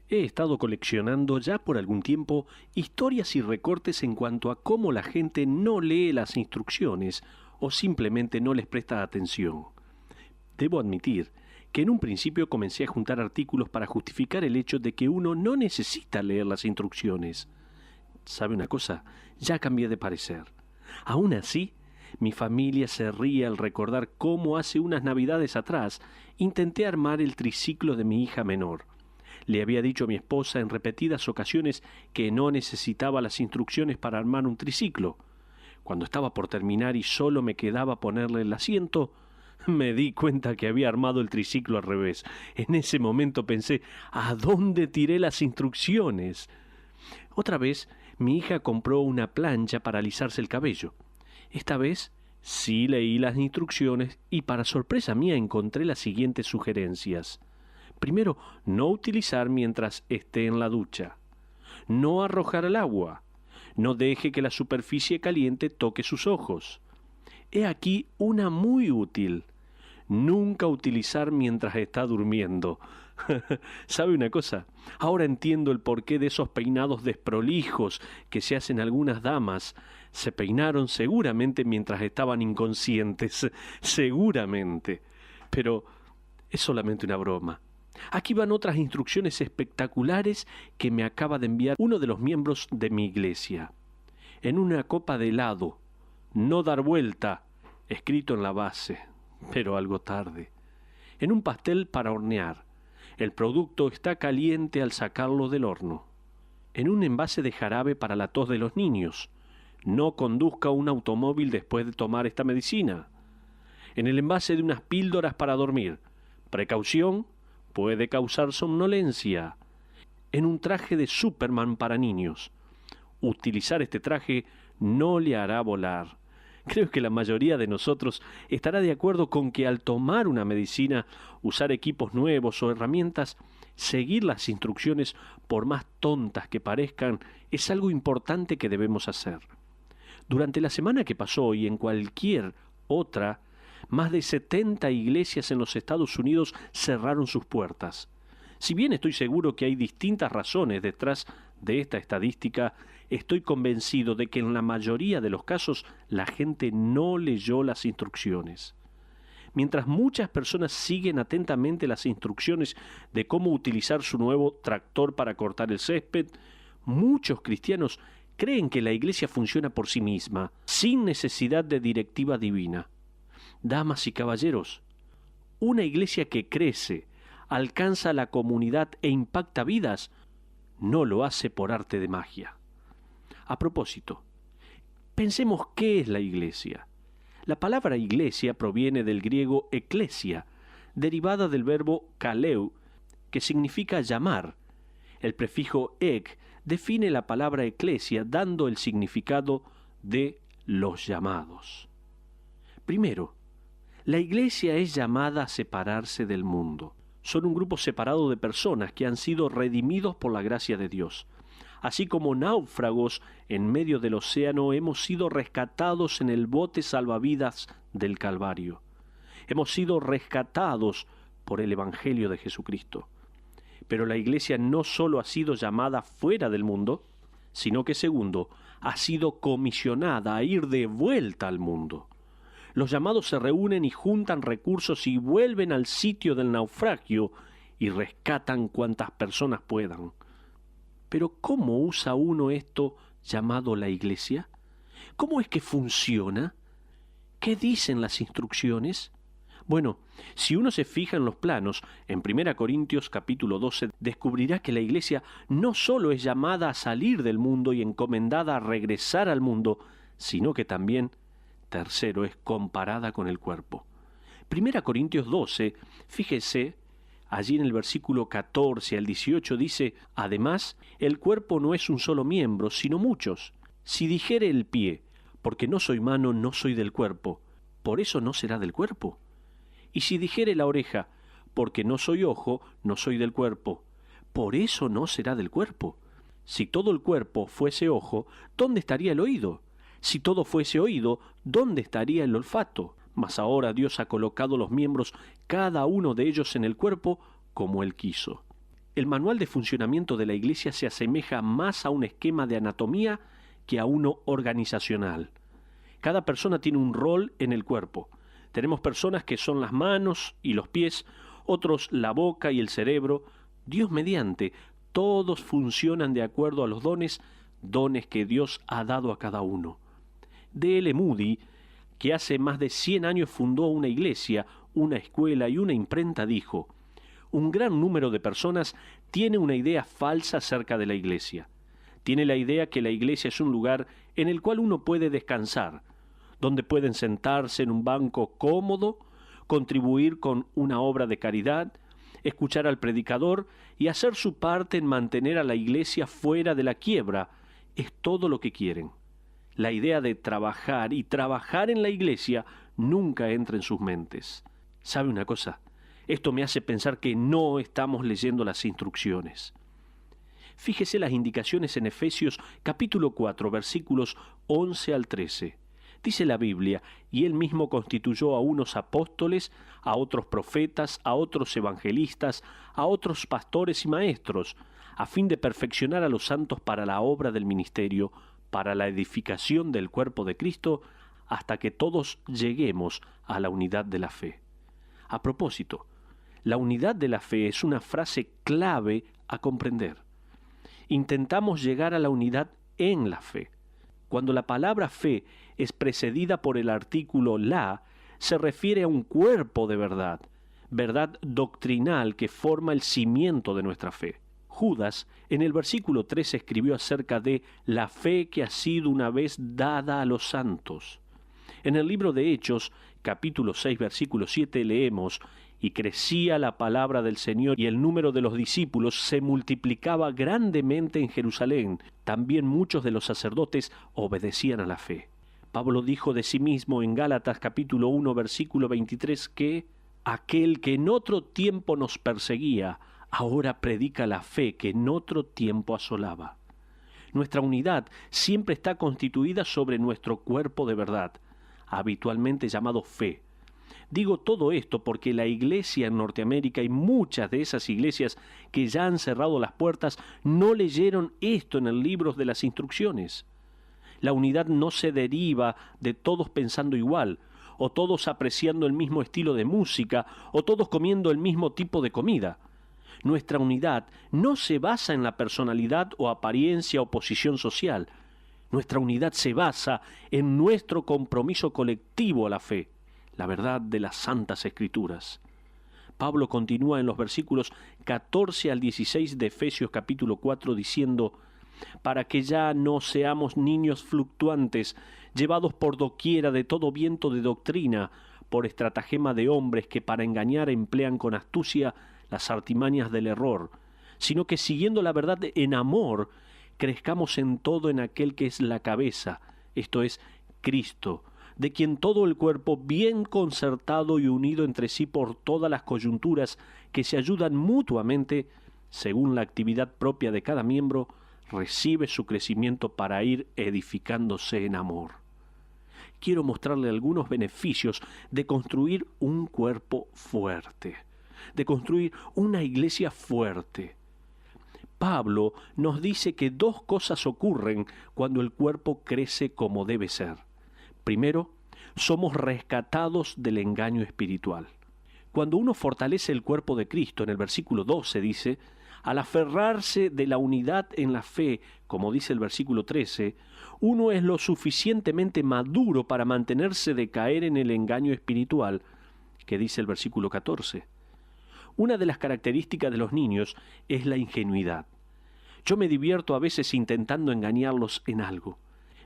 He estado coleccionando ya por algún tiempo historias y recortes en cuanto a cómo la gente no lee las instrucciones o simplemente no les presta atención. Debo admitir que en un principio comencé a juntar artículos para justificar el hecho de que uno no necesita leer las instrucciones. ¿Sabe una cosa? Ya cambié de parecer. Aún así, mi familia se ríe al recordar cómo hace unas navidades atrás intenté armar el triciclo de mi hija menor. Le había dicho a mi esposa en repetidas ocasiones que no necesitaba las instrucciones para armar un triciclo. Cuando estaba por terminar y solo me quedaba ponerle el asiento, me di cuenta que había armado el triciclo al revés. En ese momento pensé, ¿a dónde tiré las instrucciones? Otra vez, mi hija compró una plancha para alisarse el cabello. Esta vez sí leí las instrucciones y para sorpresa mía encontré las siguientes sugerencias. Primero, no utilizar mientras esté en la ducha. No arrojar al agua. No deje que la superficie caliente toque sus ojos. He aquí una muy útil. Nunca utilizar mientras está durmiendo. ¿Sabe una cosa? Ahora entiendo el porqué de esos peinados desprolijos que se hacen algunas damas. Se peinaron seguramente mientras estaban inconscientes. Seguramente. Pero es solamente una broma. Aquí van otras instrucciones espectaculares que me acaba de enviar uno de los miembros de mi iglesia. En una copa de helado, no dar vuelta, escrito en la base, pero algo tarde. En un pastel para hornear, el producto está caliente al sacarlo del horno. En un envase de jarabe para la tos de los niños, no conduzca un automóvil después de tomar esta medicina. En el envase de unas píldoras para dormir, precaución, puede causar somnolencia. En un traje de Superman para niños. Utilizar este traje no le hará volar. Creo que la mayoría de nosotros estará de acuerdo con que al tomar una medicina, usar equipos nuevos o herramientas, seguir las instrucciones, por más tontas que parezcan, es algo importante que debemos hacer. Durante la semana que pasó y en cualquier otra, más de 70 iglesias en los Estados Unidos cerraron sus puertas. Si bien estoy seguro que hay distintas razones detrás de esta estadística, estoy convencido de que en la mayoría de los casos la gente no leyó las instrucciones. Mientras muchas personas siguen atentamente las instrucciones de cómo utilizar su nuevo tractor para cortar el césped, muchos cristianos creen que la iglesia funciona por sí misma, sin necesidad de directiva divina. Damas y caballeros, una iglesia que crece, alcanza a la comunidad e impacta vidas, no lo hace por arte de magia. A propósito, pensemos qué es la iglesia. La palabra iglesia proviene del griego eklesia, derivada del verbo kaleu, que significa llamar. El prefijo ek define la palabra eclesia dando el significado de los llamados. Primero, la iglesia es llamada a separarse del mundo. Son un grupo separado de personas que han sido redimidos por la gracia de Dios. Así como náufragos en medio del océano, hemos sido rescatados en el bote salvavidas del Calvario. Hemos sido rescatados por el Evangelio de Jesucristo. Pero la iglesia no solo ha sido llamada fuera del mundo, sino que segundo, ha sido comisionada a ir de vuelta al mundo. Los llamados se reúnen y juntan recursos y vuelven al sitio del naufragio y rescatan cuantas personas puedan. Pero ¿cómo usa uno esto llamado la iglesia? ¿Cómo es que funciona? ¿Qué dicen las instrucciones? Bueno, si uno se fija en los planos, en 1 Corintios capítulo 12, descubrirá que la iglesia no solo es llamada a salir del mundo y encomendada a regresar al mundo, sino que también, tercero, es comparada con el cuerpo. 1 Corintios 12, fíjese, allí en el versículo 14 al 18 dice, además, el cuerpo no es un solo miembro, sino muchos. Si dijere el pie, porque no soy mano, no soy del cuerpo, ¿por eso no será del cuerpo? Y si dijere la oreja, porque no soy ojo, no soy del cuerpo, ¿por eso no será del cuerpo? Si todo el cuerpo fuese ojo, ¿dónde estaría el oído? Si todo fuese oído, ¿dónde estaría el olfato? Mas ahora Dios ha colocado los miembros, cada uno de ellos en el cuerpo, como Él quiso. El manual de funcionamiento de la Iglesia se asemeja más a un esquema de anatomía que a uno organizacional. Cada persona tiene un rol en el cuerpo. Tenemos personas que son las manos y los pies, otros la boca y el cerebro. Dios mediante, todos funcionan de acuerdo a los dones que Dios ha dado a cada uno. D.L. Moody, que hace más de 100 años fundó una iglesia, una escuela y una imprenta, dijo: un gran número de personas tiene una idea falsa acerca de la iglesia. Tiene la idea que la iglesia es un lugar en el cual uno puede descansar, donde pueden sentarse en un banco cómodo, contribuir con una obra de caridad, escuchar al predicador y hacer su parte en mantener a la iglesia fuera de la quiebra. Es todo lo que quieren. La idea de trabajar y trabajar en la iglesia nunca entra en sus mentes. ¿Sabe una cosa? Esto me hace pensar que no estamos leyendo las instrucciones. Fíjese las indicaciones en Efesios capítulo 4, versículos 11 al 13. Dice la Biblia: y él mismo constituyó a unos apóstoles, a otros profetas, a otros evangelistas, a otros pastores y maestros, a fin de perfeccionar a los santos para la obra del ministerio, para la edificación del cuerpo de Cristo, hasta que todos lleguemos a la unidad de la fe. A propósito, la unidad de la fe es una frase clave a comprender. Intentamos llegar a la unidad en la fe. Cuando la palabra fe es precedida por el artículo la, se refiere a un cuerpo de verdad, verdad doctrinal que forma el cimiento de nuestra fe. Judas, en el versículo 3, escribió acerca de la fe que ha sido una vez dada a los santos. En el libro de Hechos, capítulo 6, versículo 7, leemos: y crecía la palabra del Señor, y el número de los discípulos se multiplicaba grandemente en Jerusalén. También muchos de los sacerdotes obedecían a la fe. Pablo dijo de sí mismo en Gálatas capítulo 1, versículo 23, que aquel que en otro tiempo nos perseguía, ahora predica la fe que en otro tiempo asolaba. Nuestra unidad siempre está constituida sobre nuestro cuerpo de verdad, habitualmente llamado fe. Digo todo esto porque la iglesia en Norteamérica y muchas de esas iglesias que ya han cerrado las puertas no leyeron esto en el libro de las instrucciones. La unidad no se deriva de todos pensando igual, o todos apreciando el mismo estilo de música, o todos comiendo el mismo tipo de comida. Nuestra unidad no se basa en la personalidad o apariencia o posición social. Nuestra unidad se basa en nuestro compromiso colectivo a la fe, la verdad de las Santas Escrituras. Pablo continúa en los versículos 14 al 16 de Efesios capítulo 4 diciendo: para que ya no seamos niños fluctuantes, llevados por doquiera de todo viento de doctrina, por estratagema de hombres que para engañar emplean con astucia las artimañas del error, sino que siguiendo la verdad en amor, crezcamos en todo en aquel que es la cabeza, esto es, Cristo, de quien todo el cuerpo, bien concertado y unido entre sí por todas las coyunturas que se ayudan mutuamente, según la actividad propia de cada miembro, recibe su crecimiento para ir edificándose en amor. Quiero mostrarle algunos beneficios de construir un cuerpo fuerte, de construir una iglesia fuerte. Pablo nos dice que dos cosas ocurren cuando el cuerpo crece como debe ser. Primero, somos rescatados del engaño espiritual. Cuando uno fortalece el cuerpo de Cristo, en el versículo 12 dice: al aferrarse de la unidad en la fe, como dice el versículo 13, uno es lo suficientemente maduro para mantenerse de caer en el engaño espiritual, que dice el versículo 14. Una de las características de los niños es la ingenuidad. Yo me divierto a veces intentando engañarlos en algo.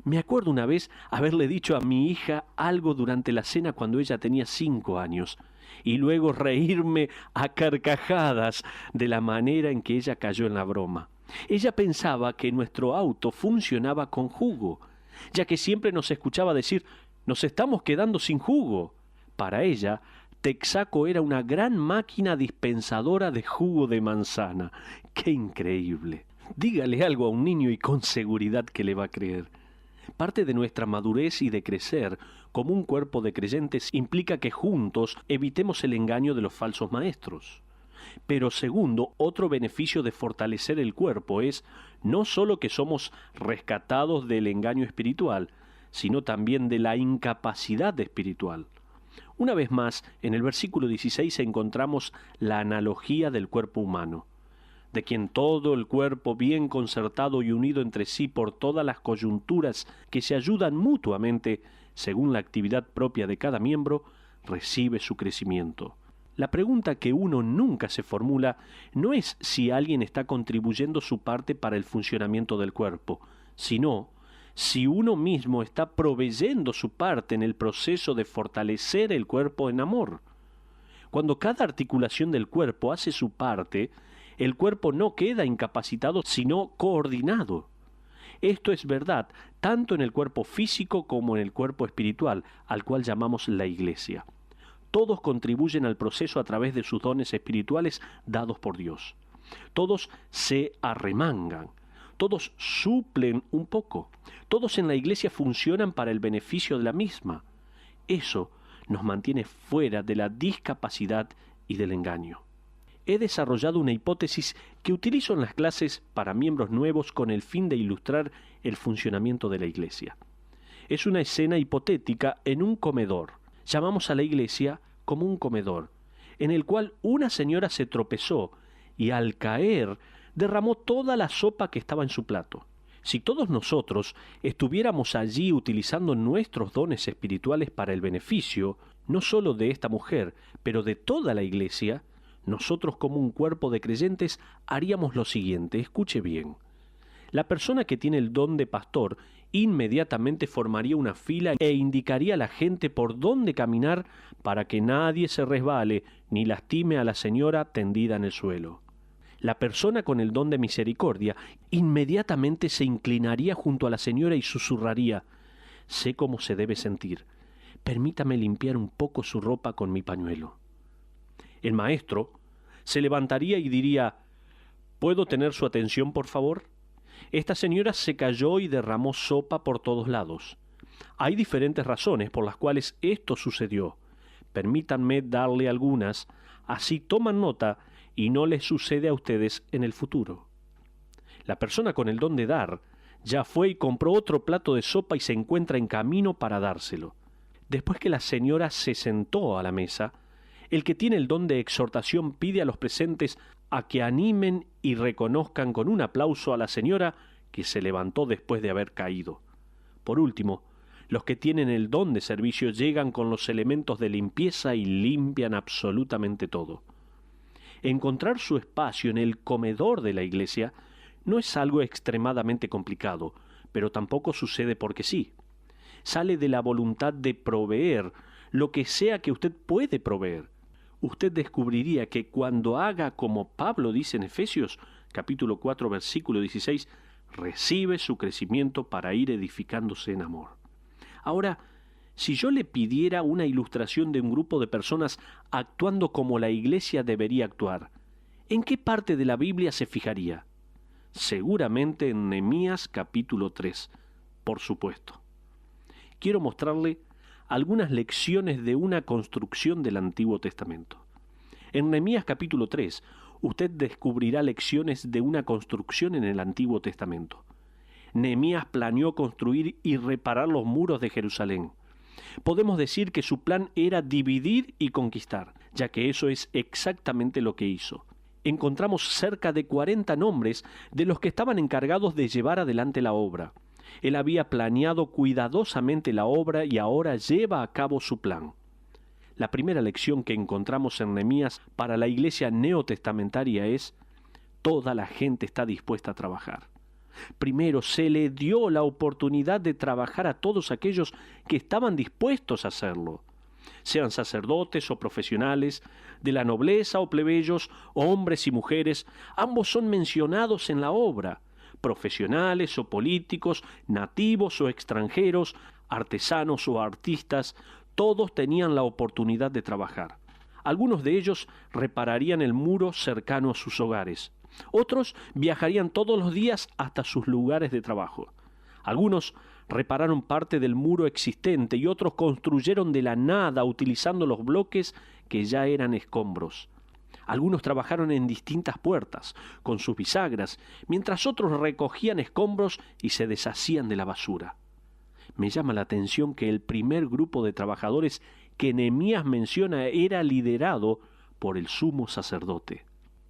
Me acuerdo una vez haberle dicho a mi hija algo durante la cena cuando ella tenía 5 años, y luego reírme a carcajadas de la manera en que ella cayó en la broma. Ella pensaba que nuestro auto funcionaba con jugo, ya que siempre nos escuchaba decir: «Nos estamos quedando sin jugo». Para ella, Texaco era una gran máquina dispensadora de jugo de manzana. ¡Qué increíble! Dígale algo a un niño y con seguridad que le va a creer. Parte de nuestra madurez y de crecer como un cuerpo de creyentes implica que juntos evitemos el engaño de los falsos maestros. Pero segundo, otro beneficio de fortalecer el cuerpo es no solo que somos rescatados del engaño espiritual, sino también de la incapacidad espiritual. Una vez más, en el versículo 16 encontramos la analogía del cuerpo humano, de quien todo el cuerpo bien concertado y unido entre sí por todas las coyunturas que se ayudan mutuamente según la actividad propia de cada miembro, recibe su crecimiento. La pregunta que uno nunca se formula no es si alguien está contribuyendo su parte para el funcionamiento del cuerpo, sino si uno mismo está proveyendo su parte en el proceso de fortalecer el cuerpo en amor. Cuando cada articulación del cuerpo hace su parte, el cuerpo no queda incapacitado, sino coordinado. Esto es verdad tanto en el cuerpo físico como en el cuerpo espiritual, al cual llamamos la Iglesia. Todos contribuyen al proceso a través de sus dones espirituales dados por Dios. Todos se arremangan. Todos suplen un poco. Todos en la Iglesia funcionan para el beneficio de la misma. Eso nos mantiene fuera de la discapacidad y del engaño. He desarrollado una hipótesis que utilizo en las clases para miembros nuevos con el fin de ilustrar el funcionamiento de la Iglesia. Es una escena hipotética en un comedor. Llamamos a la Iglesia como un comedor, en el cual una señora se tropezó y al caer derramó toda la sopa que estaba en su plato. Si todos nosotros estuviéramos allí utilizando nuestros dones espirituales para el beneficio, no solo de esta mujer, pero de toda la Iglesia, nosotros como un cuerpo de creyentes haríamos lo siguiente, escuche bien. La persona que tiene el don de pastor inmediatamente formaría una fila e indicaría a la gente por dónde caminar para que nadie se resbale ni lastime a la señora tendida en el suelo. La persona con el don de misericordia inmediatamente se inclinaría junto a la señora y susurraría: «Sé cómo se debe sentir. Permítame limpiar un poco su ropa con mi pañuelo». El maestro se levantaría y diría: «¿Puedo tener su atención, por favor? Esta señora se cayó y derramó sopa por todos lados. Hay diferentes razones por las cuales esto sucedió. Permítanme darle algunas, así toman nota y no les sucede a ustedes en el futuro». La persona con el don de dar ya fue y compró otro plato de sopa y se encuentra en camino para dárselo. Después que la señora se sentó a la mesa, el que tiene el don de exhortación pide a los presentes a que animen y reconozcan con un aplauso a la señora que se levantó después de haber caído. Por último, los que tienen el don de servicio llegan con los elementos de limpieza y limpian absolutamente todo. Encontrar su espacio en el comedor de la Iglesia no es algo extremadamente complicado, pero tampoco sucede porque sí. Sale de la voluntad de proveer lo que sea que usted puede proveer. Usted descubriría que cuando haga como Pablo dice en Efesios, capítulo 4, versículo 16, recibe su crecimiento para ir edificándose en amor. Ahora, si yo le pidiera una ilustración de un grupo de personas actuando como la Iglesia debería actuar, ¿en qué parte de la Biblia se fijaría? Seguramente en Nehemías capítulo 3, por supuesto. Quiero mostrarle algunas lecciones de una construcción del Antiguo Testamento. En Nehemías capítulo 3, usted descubrirá lecciones de una construcción en el Antiguo Testamento. Nehemías planeó construir y reparar los muros de Jerusalén. Podemos decir que su plan era dividir y conquistar, ya que eso es exactamente lo que hizo. Encontramos cerca de 40 nombres de los que estaban encargados de llevar adelante la obra. Él había planeado cuidadosamente la obra y ahora lleva a cabo su plan. La primera lección que encontramos en Nehemías para la iglesia neotestamentaria es: toda la gente está dispuesta a trabajar. Primero, se le dio la oportunidad de trabajar a todos aquellos que estaban dispuestos a hacerlo, sean sacerdotes o profesionales, de la nobleza o plebeyos, hombres y mujeres, ambos son mencionados en la obra. Profesionales o políticos, nativos o extranjeros, artesanos o artistas, todos tenían la oportunidad de trabajar. Algunos de ellos repararían el muro cercano a sus hogares. Otros viajarían todos los días hasta sus lugares de trabajo. Algunos repararon parte del muro existente y otros construyeron de la nada utilizando los bloques que ya eran escombros. Algunos trabajaron en distintas puertas, con sus bisagras, mientras otros recogían escombros y se deshacían de la basura. Me llama la atención que el primer grupo de trabajadores que Nehemías menciona era liderado por el sumo sacerdote.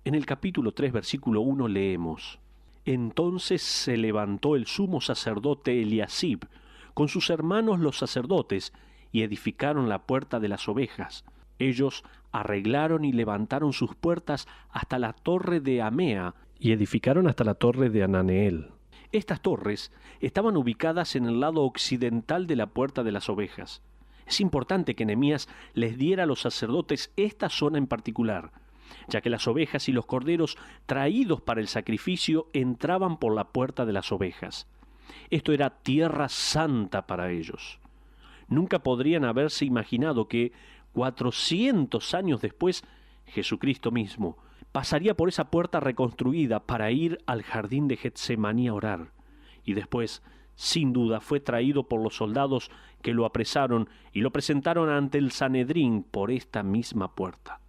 En el capítulo 3, versículo 1 leemos: Entonces se levantó el sumo sacerdote Eliasib con sus hermanos los sacerdotes y edificaron la puerta de las ovejas. Ellos arreglaron y levantaron sus puertas hasta la torre de Amea y edificaron hasta la torre de Ananeel. Estas torres estaban ubicadas en el lado occidental de la puerta de las ovejas. Es importante que Nehemías les diera a los sacerdotes esta zona en particular, ya que las ovejas y los corderos traídos para el sacrificio entraban por la puerta de las ovejas. Esto era tierra santa para ellos. Nunca podrían haberse imaginado que 400 años después, Jesucristo mismo pasaría por esa puerta reconstruida para ir al jardín de Getsemaní a orar, y después, sin duda, fue traído por los soldados que lo apresaron y lo presentaron ante el Sanedrín por esta misma puerta.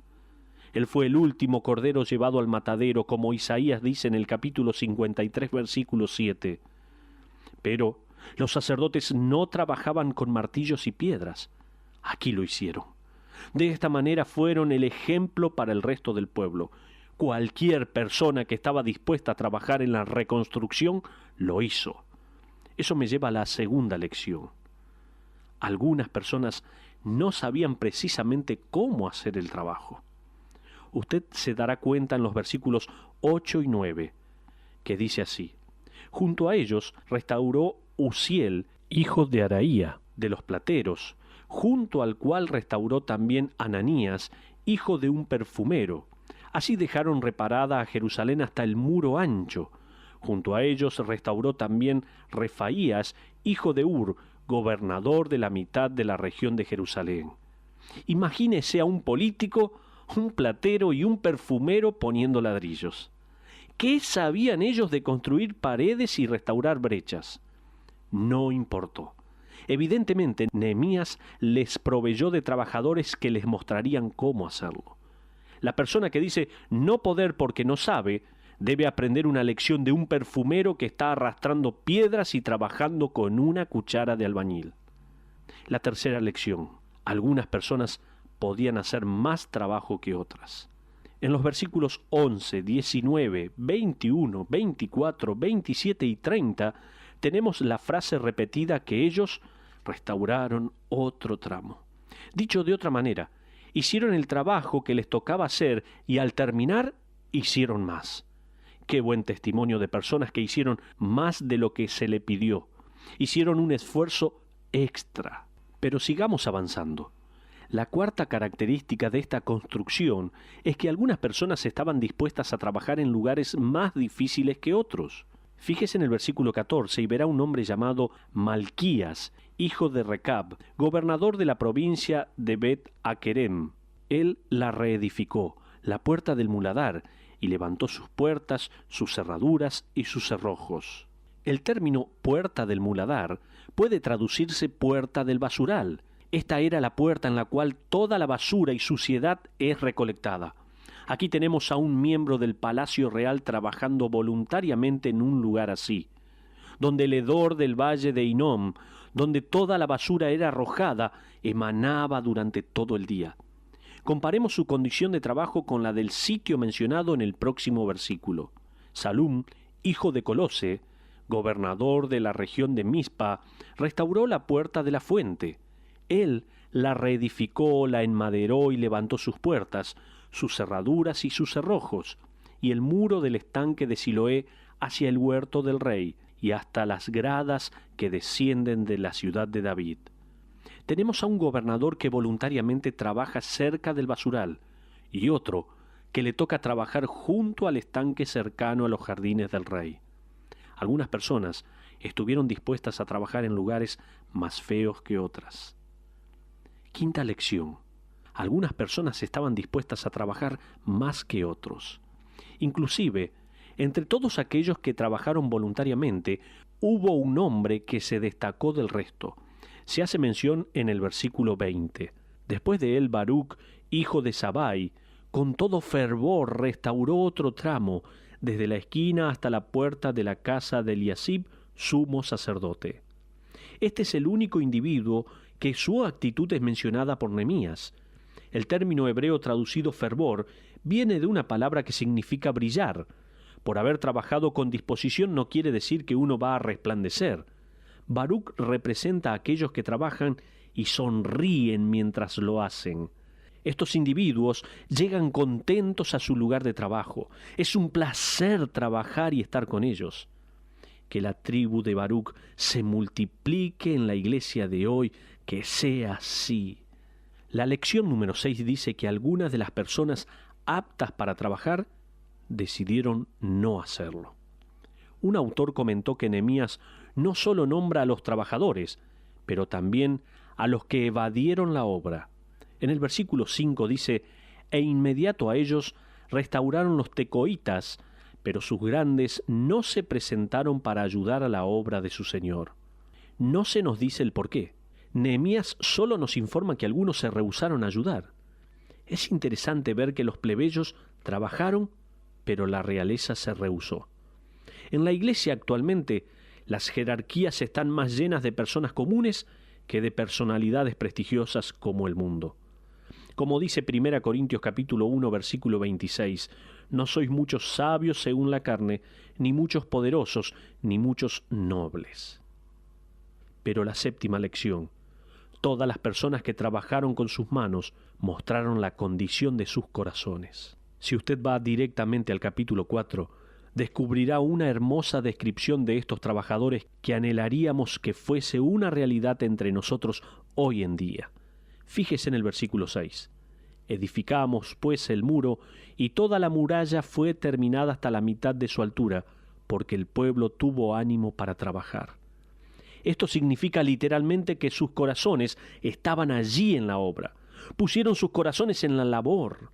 Él fue el último cordero llevado al matadero, como Isaías dice en el capítulo 53, versículo 7. Pero los sacerdotes no trabajaban con martillos y piedras. Aquí lo hicieron. De esta manera fueron el ejemplo para el resto del pueblo. Cualquier persona que estaba dispuesta a trabajar en la reconstrucción lo hizo. Eso me lleva a la segunda lección. Algunas personas no sabían precisamente cómo hacer el trabajo. Usted se dará cuenta en los versículos 8 y 9, que dice así: Junto a ellos restauró Uziel, hijo de Araía, de los plateros, junto al cual restauró también Ananías, hijo de un perfumero. Así dejaron reparada a Jerusalén hasta el muro ancho. Junto a ellos restauró también Refaías, hijo de Ur, gobernador de la mitad de la región de Jerusalén. Imagínese a un político, un platero y un perfumero poniendo ladrillos. ¿Qué sabían ellos de construir paredes y restaurar brechas? No importó. Evidentemente, Nehemías les proveyó de trabajadores que les mostrarían cómo hacerlo. La persona que dice no poder porque no sabe, debe aprender una lección de un perfumero que está arrastrando piedras y trabajando con una cuchara de albañil. La tercera lección: algunas personas podían hacer más trabajo que otras. En los versículos 11, 19, 21, 24, 27 y 30 tenemos la frase repetida que ellos restauraron otro tramo. Dicho de otra manera, hicieron el trabajo que les tocaba hacer y al terminar hicieron más. Qué buen testimonio de personas que hicieron más de lo que se le pidió. Hicieron un esfuerzo extra. Pero sigamos avanzando. La cuarta característica de esta construcción es que algunas personas estaban dispuestas a trabajar en lugares más difíciles que otros. Fíjese en el versículo 14 y verá un hombre llamado Malquías, hijo de Recab, gobernador de la provincia de Bet-Akerem. Él la reedificó, la puerta del muladar, y levantó sus puertas, sus cerraduras y sus cerrojos. El término puerta del muladar puede traducirse puerta del basural. Esta era la puerta en la cual toda la basura y suciedad es recolectada. Aquí tenemos a un miembro del Palacio Real trabajando voluntariamente en un lugar así, donde el hedor del valle de Hinnom, donde toda la basura era arrojada, emanaba durante todo el día. Comparemos su condición de trabajo con la del sitio mencionado en el próximo versículo. Salum, hijo de Colose, gobernador de la región de Mizpa, restauró la puerta de la fuente. Él la reedificó, la enmaderó y levantó sus puertas, sus cerraduras y sus cerrojos, y el muro del estanque de Siloé hacia el huerto del rey, y hasta las gradas que descienden de la ciudad de David. Tenemos a un gobernador que voluntariamente trabaja cerca del basural, y otro que le toca trabajar junto al estanque cercano a los jardines del rey. Algunas personas estuvieron dispuestas a trabajar en lugares más feos que otras. Quinta lección: algunas personas estaban dispuestas a trabajar más que otros. Inclusive, entre todos aquellos que trabajaron voluntariamente, hubo un hombre que se destacó del resto. Se hace mención en el versículo 20. Después de él, Baruc, hijo de Sabai, con todo fervor restauró otro tramo, desde la esquina hasta la puerta de la casa de Eliasib, sumo sacerdote. Este es el único individuo que su actitud es mencionada por Nehemías. El término hebreo traducido fervor viene de una palabra que significa brillar. Por haber trabajado con disposición no quiere decir que uno va a resplandecer. Baruc representa a aquellos que trabajan y sonríen mientras lo hacen. Estos individuos llegan contentos a su lugar de trabajo. Es un placer trabajar y estar con ellos. Que la tribu de Baruc se multiplique en la iglesia de hoy, que sea así. La lección número 6 dice que algunas de las personas aptas para trabajar decidieron no hacerlo. Un autor comentó que Nehemías no solo nombra a los trabajadores, pero también a los que evadieron la obra. En el versículo 5 dice: «E inmediato a ellos restauraron los tecoitas, pero sus grandes no se presentaron para ayudar a la obra de su Señor». No se nos dice el porqué. Nehemías solo nos informa que algunos se rehusaron a ayudar. Es interesante ver que los plebeyos trabajaron, pero la realeza se rehusó. En la iglesia actualmente, las jerarquías están más llenas de personas comunes que de personalidades prestigiosas como el mundo. Como dice 1 Corintios capítulo 1, versículo 26, «No sois muchos sabios según la carne, ni muchos poderosos, ni muchos nobles». Pero la séptima lección: todas las personas que trabajaron con sus manos mostraron la condición de sus corazones. Si usted va directamente al capítulo 4, descubrirá una hermosa descripción de estos trabajadores que anhelaríamos que fuese una realidad entre nosotros hoy en día. Fíjese en el versículo 6. «Edificamos, pues, el muro, y toda la muralla fue terminada hasta la mitad de su altura, porque el pueblo tuvo ánimo para trabajar». Esto significa literalmente que sus corazones estaban allí en la obra. Pusieron sus corazones en la labor.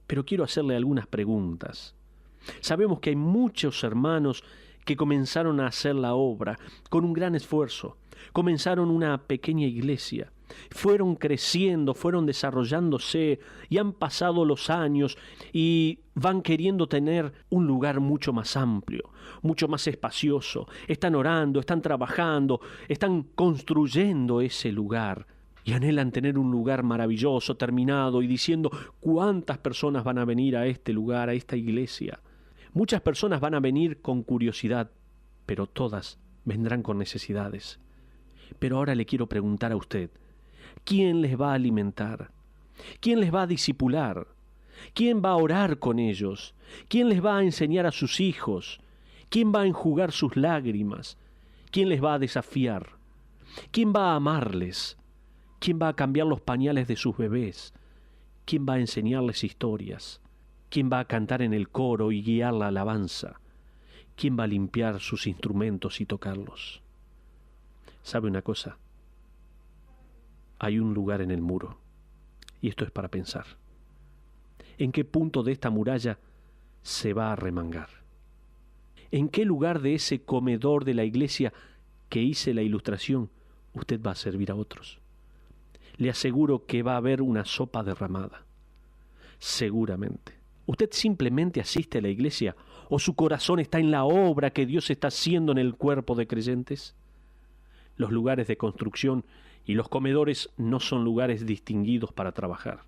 Pero quiero hacerle algunas preguntas. Sabemos que hay muchos hermanos que comenzaron a hacer la obra con un gran esfuerzo. Comenzaron una pequeña iglesia. Fueron creciendo, fueron desarrollándose y han pasado los años y van queriendo tener un lugar mucho más amplio, mucho más espacioso. Están orando, están trabajando, están construyendo ese lugar y anhelan tener un lugar maravilloso, terminado, y diciendo: ¿cuántas personas van a venir a este lugar, a esta iglesia? Muchas personas van a venir con curiosidad, pero todas vendrán con necesidades. Pero ahora le quiero preguntar a usted: ¿quién les va a alimentar? ¿Quién les va a discipular? ¿Quién va a orar con ellos? ¿Quién les va a enseñar a sus hijos? ¿Quién va a enjugar sus lágrimas? ¿Quién les va a desafiar? ¿Quién va a amarles? ¿Quién va a cambiar los pañales de sus bebés? ¿Quién va a enseñarles historias? ¿Quién va a cantar en el coro y guiar la alabanza? ¿Quién va a limpiar sus instrumentos y tocarlos? ¿Sabe una cosa? Hay un lugar en el muro, y esto es para pensar. ¿En qué punto de esta muralla se va a remangar? ¿En qué lugar de ese comedor de la iglesia que hice la ilustración usted va a servir a otros? Le aseguro que va a haber una sopa derramada. Seguramente. ¿Usted simplemente asiste a la iglesia o su corazón está en la obra que Dios está haciendo en el cuerpo de creyentes? Los lugares de construcción y los comedores no son lugares distinguidos para trabajar,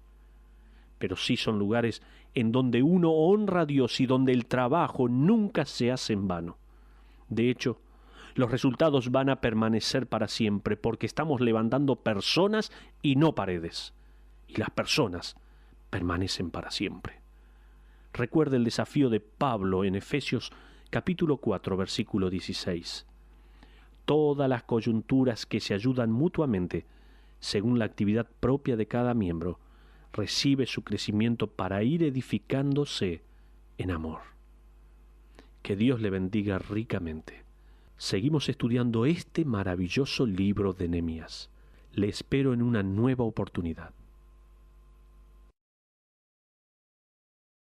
pero sí son lugares en donde uno honra a Dios y donde el trabajo nunca se hace en vano. De hecho, los resultados van a permanecer para siempre porque estamos levantando personas y no paredes, y las personas permanecen para siempre. Recuerde el desafío de Pablo en Efesios capítulo 4, versículo 16. Todas las coyunturas que se ayudan mutuamente, según la actividad propia de cada miembro, recibe su crecimiento para ir edificándose en amor. Que Dios le bendiga ricamente. Seguimos estudiando este maravilloso libro de Nehemías. Le espero en una nueva oportunidad.